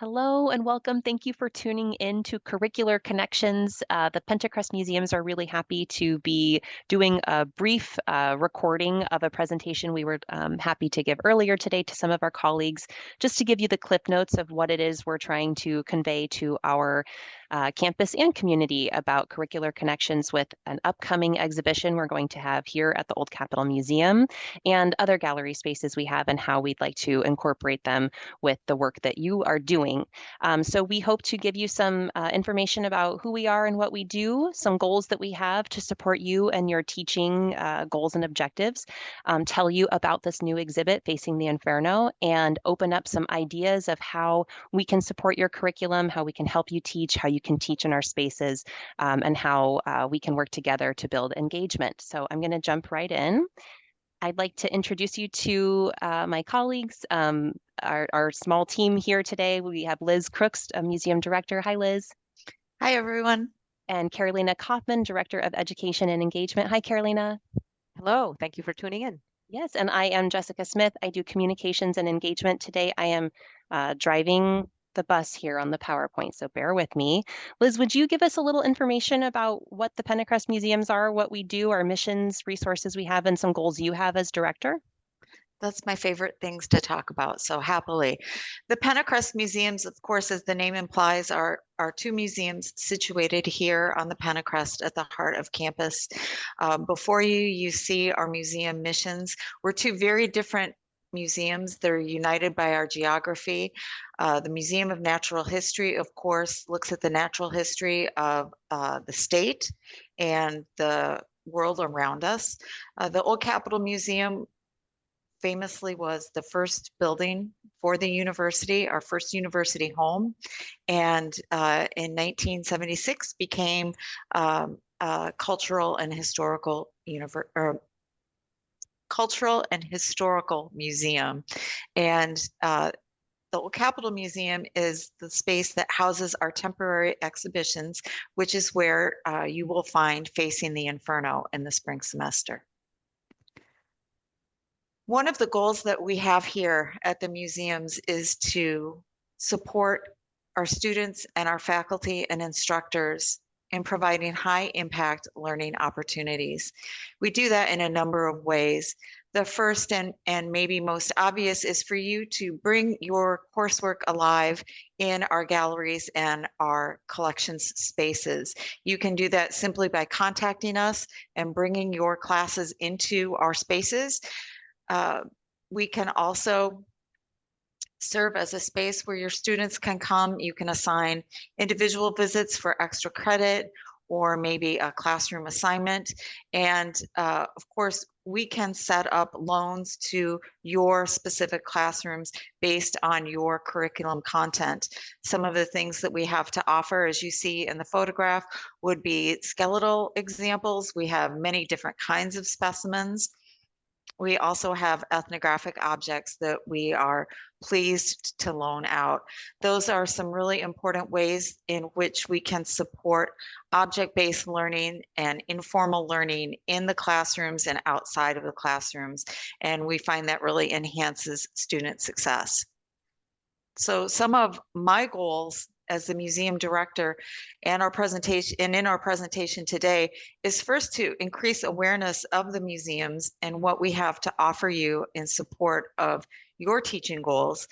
Hello and welcome. Thank you for tuning in to Curricular Connections. The Pentacrest Museums are really happy to be doing a brief recording of a presentation we were happy to give earlier today to some of our colleagues, just to give you the clip notes of what it is we're trying to convey to our campus and community about curricular connections with an upcoming exhibition we're going to have here at the Old Capitol Museum and other gallery spaces we have and how we'd like to incorporate them with the work that you are doing. So we hope to give you some information about who we are and what we do, some goals that we have to support you and your teaching goals and objectives, tell you about this new exhibit, Facing the Inferno, and open up some ideas of how we can support your curriculum, how we can help you teach, how you can teach in our spaces, and how we can work together to build engagement. So I'm going to jump right in. I'd like to introduce you to my colleagues, our small team here today. We have Liz Crooks, a museum director. Hi, Liz. Hi, everyone. And Carolina Kaufman, Director of Education and Engagement. Hi, Carolina. Hello, thank you for tuning in. Yes, and I am Jessica Smith. I do communications and engagement today. I am driving the bus here on the PowerPoint, so bear with me. Liz, would you give us a little information about what the Pentacrest Museums are, what we do, our missions, resources we have, and some goals you have as director? That's my favorite things to talk about, so happily. The Pentacrest Museums, of course, as the name implies, are two museums situated here on the Pentacrest at the heart of campus. Before you see our museum missions. We're two very different museums. They're united by our geography. The Museum of Natural History, of course, looks at the natural history of the state and the world around us. The Old Capitol Museum famously was the first building for the university, our first university home, and in 1976 became a cultural and historical museum. And the Old Capitol Museum is the space that houses our temporary exhibitions, which is where you will find Facing the Inferno in the spring semester. One of the goals that we have here at the museums is to support our students and our faculty and instructors in providing high impact learning opportunities. We do that in a number of ways. The first and maybe most obvious is for you to bring your coursework alive in our galleries and our collections spaces. You can do that simply by contacting us and bringing your classes into our spaces. We can also serve as a space where your students can come. You can assign individual visits for extra credit or maybe a classroom assignment. And of course, we can set up loans to your specific classrooms based on your curriculum content. Some of the things that we have to offer, as you see in the photograph, would be skeletal examples. We have many different kinds of specimens. We also have ethnographic objects that we are pleased to loan out. Those are some really important ways in which we can support object-based learning and informal learning in the classrooms and outside of the classrooms. And we find that really enhances student success. So some of my goals as the museum director and in our presentation today is first to increase awareness of the museums and what we have to offer you in support of your teaching goals.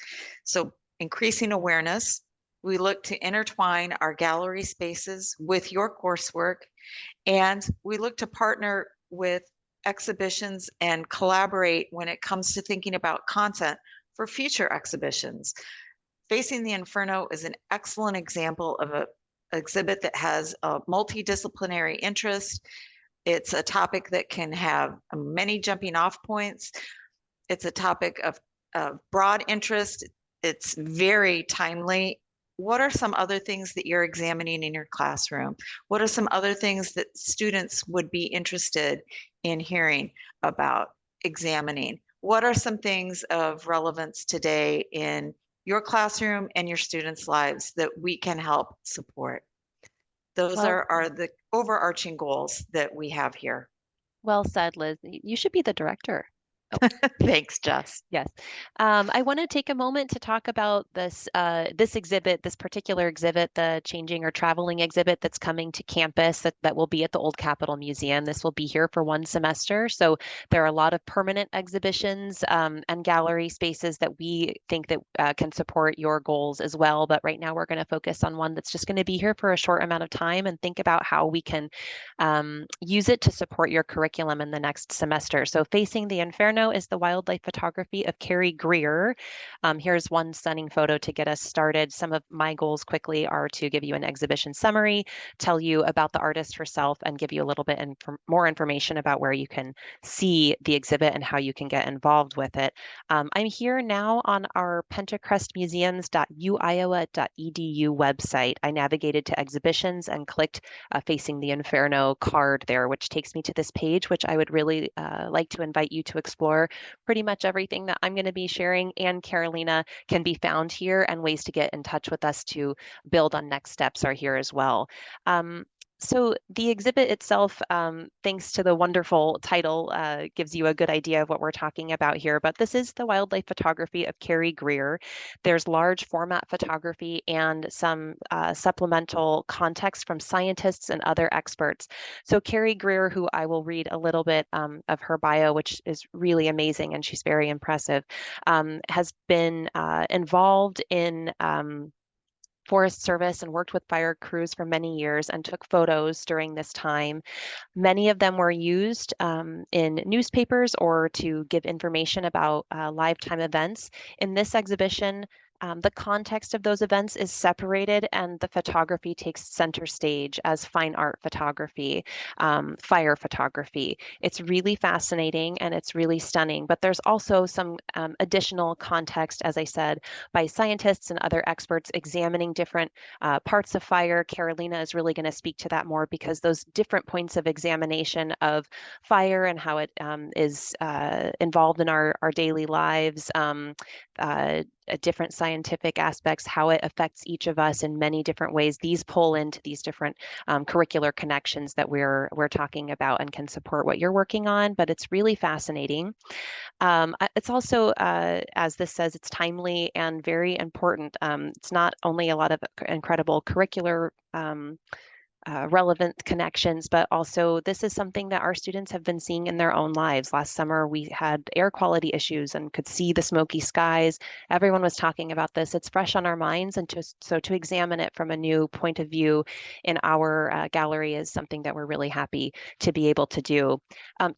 So increasing awareness, we look to intertwine our gallery spaces with your coursework, and we look to partner with exhibitions and collaborate when it comes to thinking about content for future exhibitions. Facing the Inferno is an excellent example of an exhibit that has a multidisciplinary interest. It's a topic that can have many jumping off points. It's a topic of broad interest. It's very timely. What are some other things that you're examining in your classroom? What are some other things that students would be interested in hearing about examining? What are some things of relevance today in your classroom and your students' lives that we can help support? Those are the overarching goals that we have here. Well said, Liz. You should be the director. Thanks, Jess. Yes. I want to take a moment to talk about this exhibit, this particular exhibit, the Changing or Traveling exhibit that's coming to campus that will be at the Old Capitol Museum. This will be here for one semester. So there are a lot of permanent exhibitions and gallery spaces that we think that can support your goals as well. But right now we're going to focus on one that's just going to be here for a short amount of time and think about how we can use it to support your curriculum in the next semester. So Facing the Inferno is the wildlife photography of Kari Greer. Here's one stunning photo to get us started. Some of my goals quickly are to give you an exhibition summary, tell you about the artist herself, and give you a little bit more information about where you can see the exhibit and how you can get involved with it. I'm here now on our pentacrestmuseums.uiowa.edu website. I navigated to exhibitions and clicked Facing the Inferno card there, which takes me to this page, which I would really like to invite you to explore. Pretty much everything that I'm going to be sharing and Carolina can be found here, and ways to get in touch with us to build on next steps are here as well. So the exhibit itself, thanks to the wonderful title, gives you a good idea of what we're talking about here. But this is the wildlife photography of Kari Greer. There's large format photography and some supplemental context from scientists and other experts. So Kari Greer, who I will read a little bit of her bio, which is really amazing and she's very impressive, has been involved in Forest Service and worked with fire crews for many years and took photos during this time. Many of them were used in newspapers or to give information about live time events. In this exhibition, the context of those events is separated and the photography takes center stage as fine art photography, fire photography. It's really fascinating and it's really stunning, but there's also some additional context, as I said, by scientists and other experts examining different parts of fire. Carolina is really going to speak to that more because those different points of examination of fire and how it is involved in our daily lives, different scientific aspects, how it affects each of us in many different ways. These pull into these different curricular connections that we're talking about and can support what you're working on, but it's really fascinating. It's also, as this says, it's timely and very important. It's not only a lot of incredible curricular relevant connections, but also this is something that our students have been seeing in their own lives. Last summer, we had air quality issues and could see the smoky skies. Everyone was talking about this. It's fresh on our minds, and so to examine it from a new point of view in our gallery is something that we're really happy to be able to do.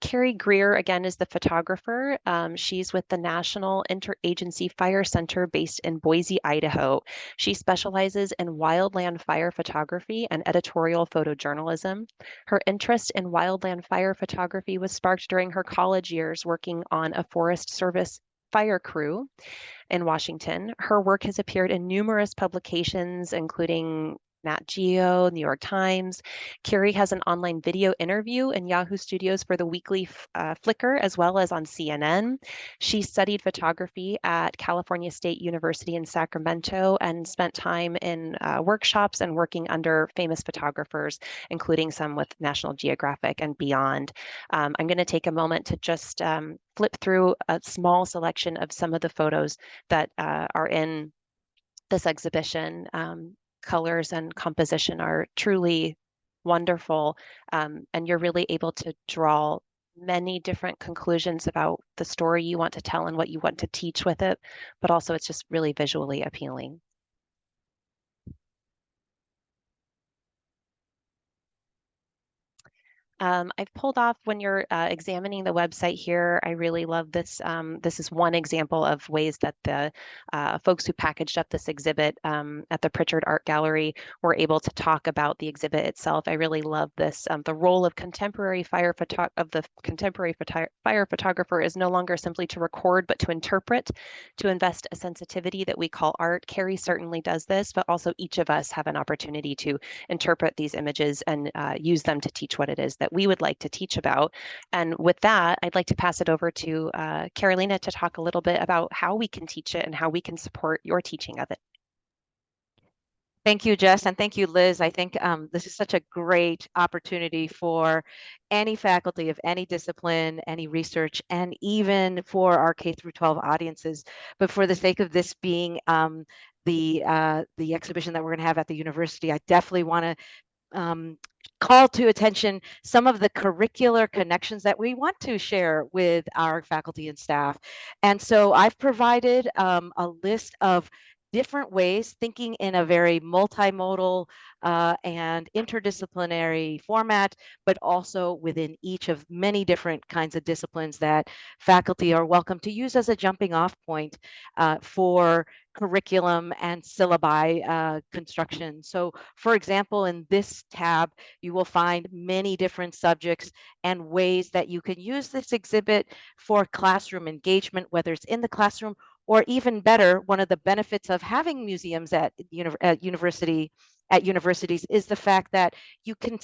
Kari Greer, again, is the photographer. She's with the National Interagency Fire Center based in Boise, Idaho. She specializes in wildland fire photography and editorial photojournalism. Her interest in wildland fire photography was sparked during her college years working on a Forest Service fire crew in Washington. Her work has appeared in numerous publications, including Nat Geo, New York Times. Kari has an online video interview in Yahoo Studios for the weekly Flickr, as well as on CNN. She studied photography at California State University in Sacramento and spent time in workshops and working under famous photographers, including some with National Geographic and beyond. I'm going to take a moment to just flip through a small selection of some of the photos that are in this exhibition. Colors and composition are truly wonderful, and you're really able to draw many different conclusions about the story you want to tell and what you want to teach with it, but also it's just really visually appealing. I've pulled off when you're examining the website here. I really love this. This is one example of ways that the folks who packaged up this exhibit at the Pritchard Art Gallery were able to talk about the exhibit itself. I really love this. The role of contemporary fire photographer is no longer simply to record, but to interpret, to invest a sensitivity that we call art. Kari certainly does this, but also each of us have an opportunity to interpret these images and use them to teach what it is that we would like to teach about. And with that, I'd like to pass it over to Carolina to talk a little bit about how we can teach it and how we can support your teaching of it. Thank you, Jess, and thank you, Liz. I think this is such a great opportunity for any faculty of any discipline, any research, and even for our K through 12 audiences. But for the sake of this being the exhibition that we're going to have at the university, I definitely want to call to attention some of the curricular connections that we want to share with our faculty and staff. And so I've provided a list of different ways, thinking in a very multimodal and interdisciplinary format, but also within each of many different kinds of disciplines that faculty are welcome to use as a jumping off point for curriculum and syllabi construction. So for example, in this tab, you will find many different subjects and ways that you can use this exhibit for classroom engagement, whether it's in the classroom or even better, one of the benefits of having museums at universities is the fact that you can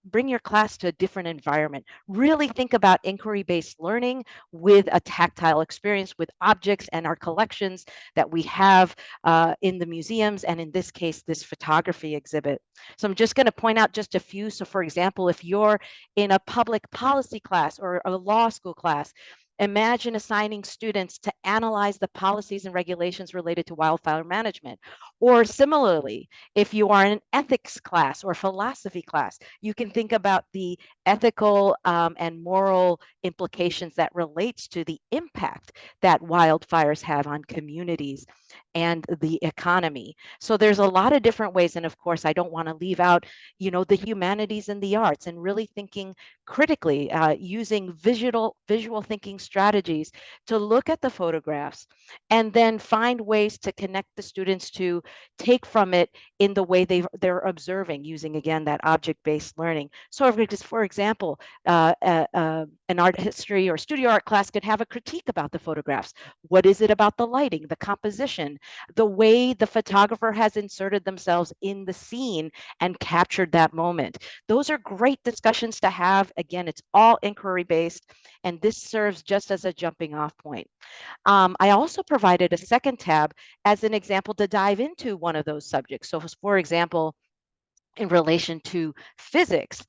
bring your class to a different environment. Really think about inquiry-based learning with a tactile experience with objects and our collections that we have in the museums, and in this case, this photography exhibit. So I'm just going to point out just a few. So for example, if you're in a public policy class or a law school class, imagine assigning students to analyze the policies and regulations related to wildfire management. Or similarly, if you are in an ethics class or philosophy class, you can think about the ethical and moral implications that relates to the impact that wildfires have on communities and the economy. So there's a lot of different ways. And of course, I don't want to leave out, the humanities and the arts, and really thinking critically, using visual thinking strategies to look at the photographs and then find ways to connect the students to take from it in the way they're observing, using again that object-based learning. So for example, an art history or studio art class could have a critique about the photographs. What is it about the lighting, the composition, the way the photographer has inserted themselves in the scene and captured that moment? Those are great discussions to have. Again, it's all inquiry based, and this serves just as a jumping off point. I also provided a second tab as an example to dive into one of those subjects. So for example, in relation to physics,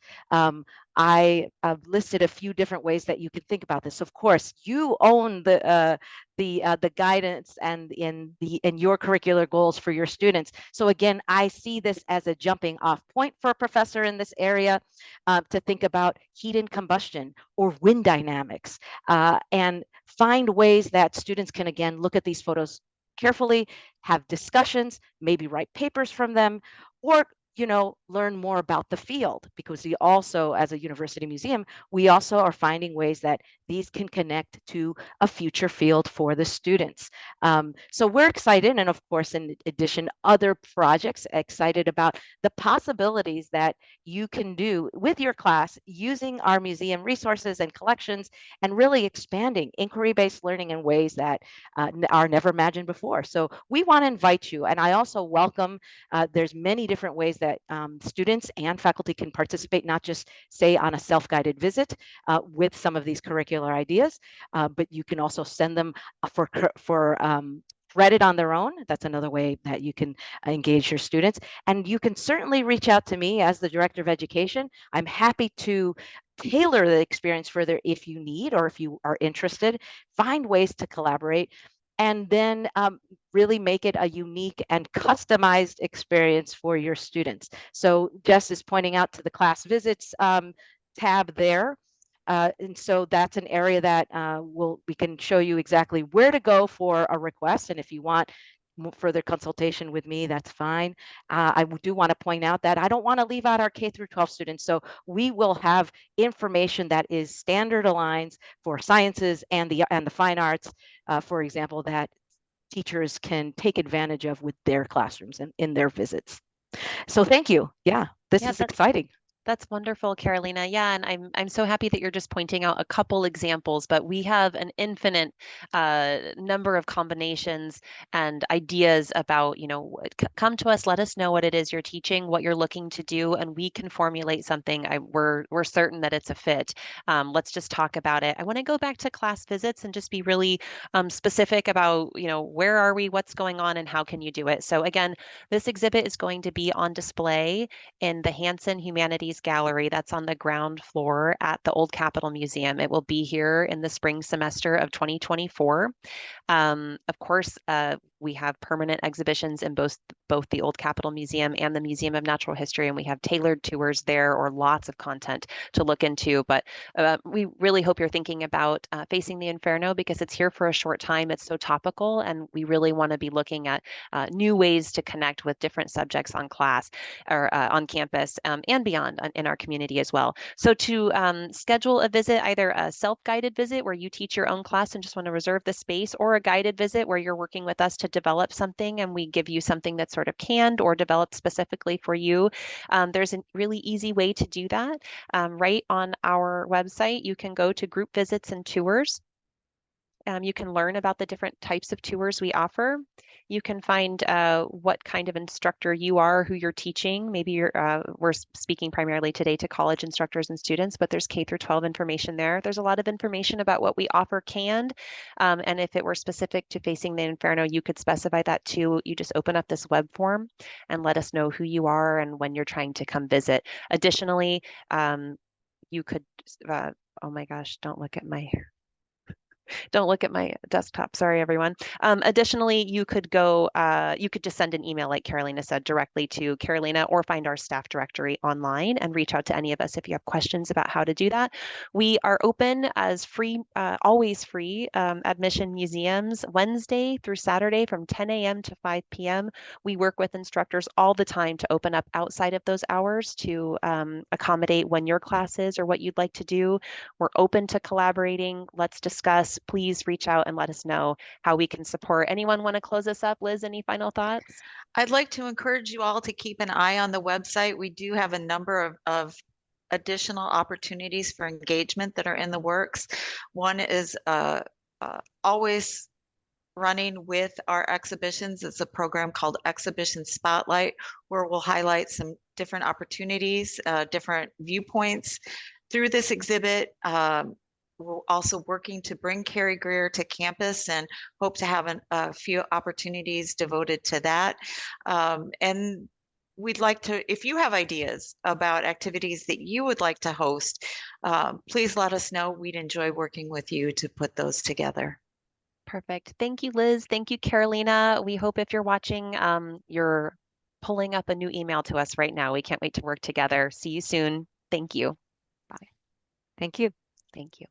I listed a few different ways that you can think about this. Of course, you own the guidance and in your curricular goals for your students. So again, I see this as a jumping off point for a professor in this area to think about heat and combustion or wind dynamics, and find ways that students can again look at these photos carefully, have discussions, maybe write papers from them, or learn more about the field, because we also, as a university museum, we also are finding ways that these can connect to a future field for the students. So we're excited, and of course, in addition, other projects, excited about the possibilities that you can do with your class using our museum resources and collections, and really expanding inquiry-based learning in ways that are never imagined before. So we want to invite you, and I also welcome, there's many different ways that students and faculty can participate, not just say on a self-guided visit with some of these curricular ideas, but you can also send them for credit on their own. That's another way that you can engage your students. And you can certainly reach out to me as the Director of Education. I'm happy to tailor the experience further if you need, or if you are interested, find ways to collaborate, and then really make it a unique and customized experience for your students. So Jess is pointing out to the class visits tab there. And so that's an area that we can show you exactly where to go for a request. And if you want further consultation with me, that's fine. I do want to point out that I don't want to leave out our K through 12 students. So we will have information that is standard aligns for sciences and the fine arts, for example, that teachers can take advantage of with their classrooms and in their visits. So thank you. Yeah, this is exciting. That's wonderful, Carolina. Yeah, and I'm so happy that you're just pointing out a couple examples, but we have an infinite number of combinations and ideas about, come to us, let us know what it is you're teaching, what you're looking to do, and we can formulate something. We're certain that it's a fit. Let's just talk about it. I want to go back to class visits and just be really specific about, where are we, what's going on, and how can you do it. So again, this exhibit is going to be on display in the Hanson Humanities Gallery. That's on the ground floor at the Old Capitol Museum. It will be here in the spring semester of 2024. Of course, we have permanent exhibitions in both the Old Capitol Museum and the Museum of Natural History, and we have tailored tours there or lots of content to look into. But we really hope you're thinking about Facing the Inferno because it's here for a short time. It's so topical, and we really want to be looking at new ways to connect with different subjects on class or on campus and beyond in our community as well. So to schedule a visit, either a self-guided visit where you teach your own class and just want to reserve the space, or a guided visit where you're working with us to develop something and we give you something that's sort of canned or developed specifically for you. There's a really easy way to do that. Right on our website, you can go to group visits and tours. You can learn about the different types of tours we offer. You can find what kind of instructor you are, who you're teaching. Maybe we're speaking primarily today to college instructors and students, but there's K through 12 information there. There's a lot of information about what we offer canned. And if it were specific to Facing the Inferno, you could specify that too. You just open up this web form and let us know who you are and when you're trying to come visit. Additionally, you could, oh my gosh, don't look at my desktop. Sorry, everyone. Additionally, you could just send an email, like Carolina said, directly to Carolina, or find our staff directory online and reach out to any of us if you have questions about how to do that. We are open as free, always free admission museums Wednesday through Saturday from 10 a.m. to 5 p.m. We work with instructors all the time to open up outside of those hours to accommodate when your class is or what you'd like to do. We're open to collaborating. Let's discuss. Please reach out and let us know how we can support. Anyone want to close us up? Liz, any final thoughts? I'd like to encourage you all to keep an eye on the website. We do have a number of additional opportunities for engagement that are in the works. One is always running with our exhibitions. It's a program called Exhibition Spotlight, where we'll highlight some different opportunities, different viewpoints through this exhibit. We're also working to bring Kari Greer to campus and hope to have a few opportunities devoted to that. And we'd like to, if you have ideas about activities that you would like to host, please let us know. We'd enjoy working with you to put those together. Perfect. Thank you, Liz. Thank you, Carolina. We hope if you're watching, you're pulling up a new email to us right now. We can't wait to work together. See you soon. Thank you. Bye. Thank you. Thank you.